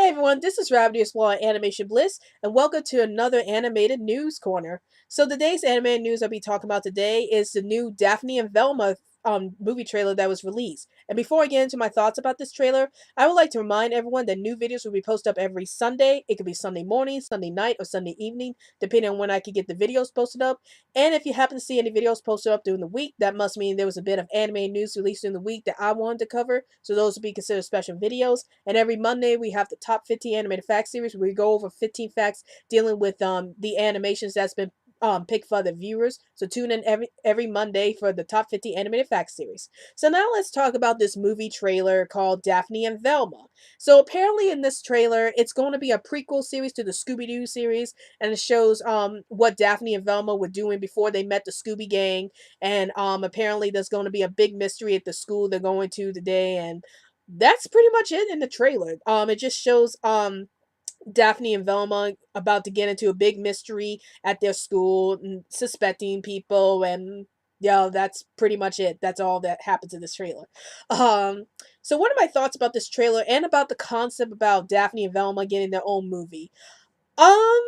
Hey everyone, this is Ravenous Law Animation Bliss, and welcome to another animated news corner. So today's animated news I'll be talking about today is the new Daphne and Velma movie trailer that was released. And before I get into my thoughts about this trailer, I would like to remind everyone that new videos will be posted up every Sunday. It could be Sunday morning, Sunday night, or Sunday evening, depending on when I can get the videos posted up. And if you happen to see any videos posted up during the week, that must mean there was a bit of animated news released during the week that I wanted to cover. So those will be considered special videos. And every Monday we have the top 50 animated facts series where we go over 15 facts dealing with the animations that's been picked for the viewers. So tune in every Monday for the top 50 animated facts series. So now let's talk about this movie trailer called Daphne and Velma. So apparently in this trailer, it's going to be a prequel series to the Scooby-Doo series, and it shows what Daphne and Velma were doing before they met the Scooby Gang. And apparently there's going to be a big mystery at the school they're going to today, and that's pretty much it in the trailer. It just shows Daphne and Velma about to get into a big mystery at their school and suspecting people, and yeah, that's pretty much it. That's all that happens in this trailer. Um, so what are my thoughts about this trailer and about the concept about Daphne and Velma getting their own movie? Um,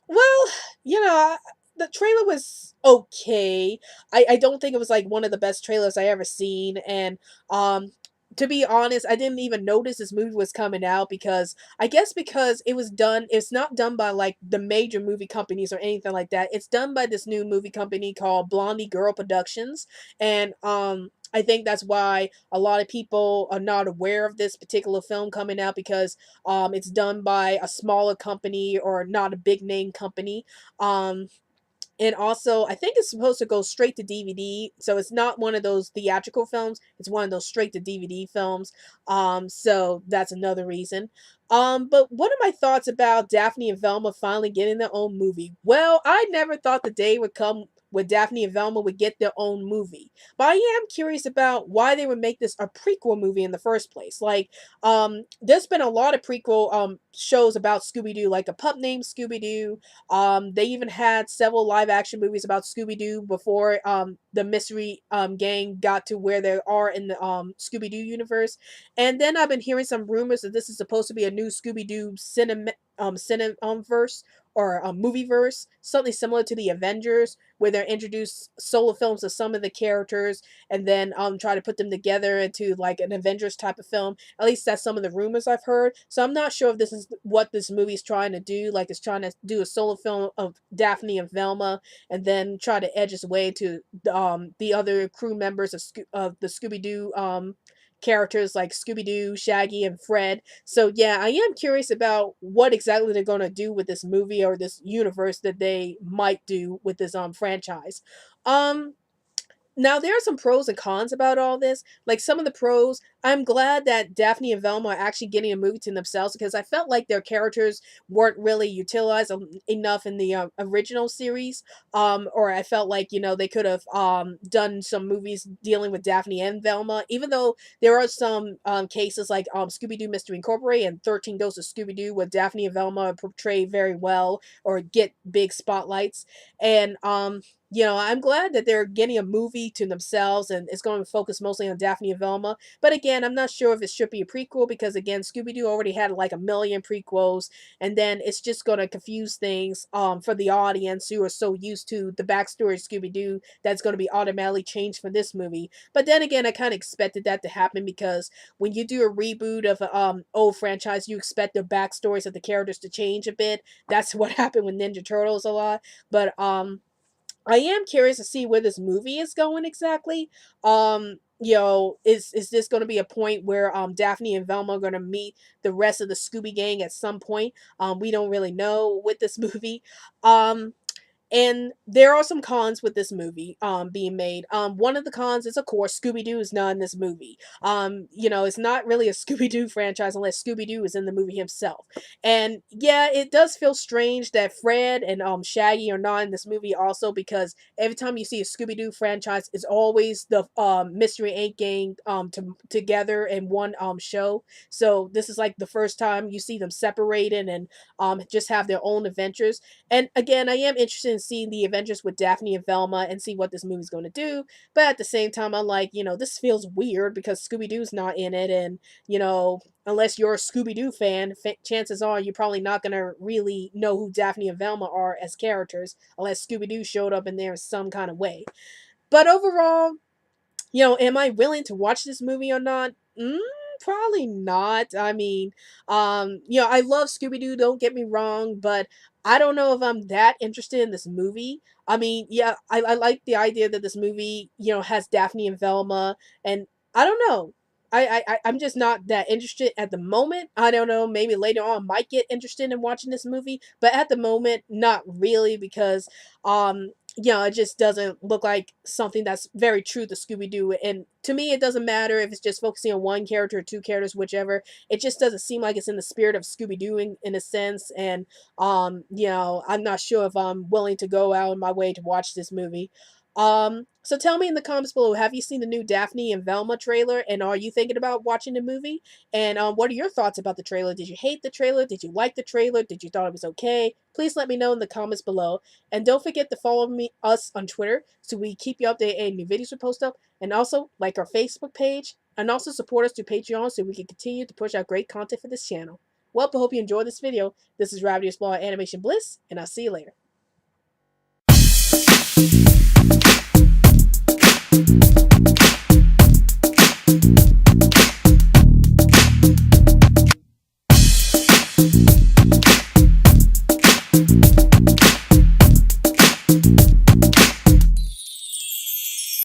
well, you know, the trailer was okay. I don't think it was like one of the best trailers I ever seen, and um to be honest, I didn't even notice this movie was coming out because I guess because it's not done by like the major movie companies or anything like that. It's done by this new movie company called Blondie Girl Productions, and I think that's why a lot of people are not aware of this particular film coming out because it's done by a smaller company or not a big name company. Um, and also, I think it's supposed to go straight to DVD, so it's not one of those theatrical films. It's one of those straight to DVD films. So that's another reason. But what are my thoughts about Daphne and Velma finally getting their own movie? Well, I never thought the day would come where Daphne and Velma would get their own movie. But I am curious about why they would make this a prequel movie in the first place. Like, there's been a lot of prequel shows about Scooby Doo, like A Pup Named Scooby Doo. They even had several live action movies about Scooby Doo before the mystery gang got to where they are in the Scooby Doo universe. And then I've been hearing some rumors that this is supposed to be a new Scooby Doo verse or a movie verse, something similar to the Avengers, where they're introduced solo films of some of the characters and then try to put them together into like an Avengers type of film. At least that's some of the rumors I've heard. So I'm not sure if this is what this movie is trying to do. Like it's trying to do a solo film of Daphne and Velma, and then try to edge its way to the other crew members of the Scooby Doo characters like Scooby Doo, Shaggy, and Fred. So yeah, I am curious about what exactly they're gonna do with this movie or this universe that they might do with this franchise. Um Now there are some pros and cons about all this. Like some of the pros, I'm glad that Daphne and Velma are actually getting a movie to themselves because I felt like their characters weren't really utilized enough in the original series. Or I felt like they could have done some movies dealing with Daphne and Velma, even though there are some cases like Scooby Doo Mystery Incorporated and 13 Ghosts of Scooby Doo where Daphne and Velma are portrayed very well or get big spotlights. And I'm glad that they're getting a movie to themselves and it's going to focus mostly on Daphne and Velma. But again, I'm not sure if it should be a prequel because, again, Scooby Doo already had like a million prequels, and then it's just going to confuse things for the audience who are so used to the backstory of Scooby Doo that's going to be automatically changed for this movie. But then again, I kind of expected that to happen because when you do a reboot of an old franchise, you expect the backstories of the characters to change a bit. That's what happened with Ninja Turtles a lot. But I am curious to see where this movie is going exactly. Is this going to be a point where Daphne and Velma are going to meet the rest of the Scooby Gang at some point? We don't really know with this movie. Um, and there are some cons with this movie being made. One of the cons is, of course, Scooby Doo is not in this movie. It's not really a Scooby Doo franchise unless Scooby Doo is in the movie himself. And yeah, it does feel strange that Fred and Shaggy are not in this movie also because every time you see a Scooby Doo franchise, it's always the Mystery Inc. gang together in one show. So this is like the first time you see them separated and just have their own adventures. And again, I am interested in in seeing the Avengers with Daphne and Velma and see what this movie's going to do. But at the same time, I'm like, this feels weird because Scooby Doo's not in it, and unless you're a Scooby Doo fan, chances are you're probably not gonna really know who Daphne and Velma are as characters unless Scooby Doo showed up in there in some kind of way. But overall, am I willing to watch this movie or not? Probably not. I mean, I love Scooby Doo, don't get me wrong, but I don't know if I'm that interested in this movie. I mean, yeah, I like the idea that this movie, has Daphne and Velma, and I don't know. I'm just not that interested at the moment. I don't know. Maybe later on, I might get interested in watching this movie, but at the moment, not really because it just doesn't look like something that's very true to Scooby Doo. And to me, it doesn't matter if it's just focusing on one character or two characters, whichever. It just doesn't seem like it's in the spirit of Scooby Doo in a sense. And, I'm not sure if I'm willing to go out of my way to watch this movie. So tell me in the comments below, have you seen the new Daphne and Velma trailer? And are you thinking about watching the movie? And what are your thoughts about the trailer? Did you hate the trailer? Did you like the trailer? Did you thought it was okay? Please let me know in the comments below. And don't forget to follow us on Twitter so we keep you updated any new videos we post up. And also like our Facebook page. And also support us through Patreon so we can continue to push out great content for this channel. Well, I hope you enjoyed this video. This is Rabbity Small Animation Bliss, and I'll see you later.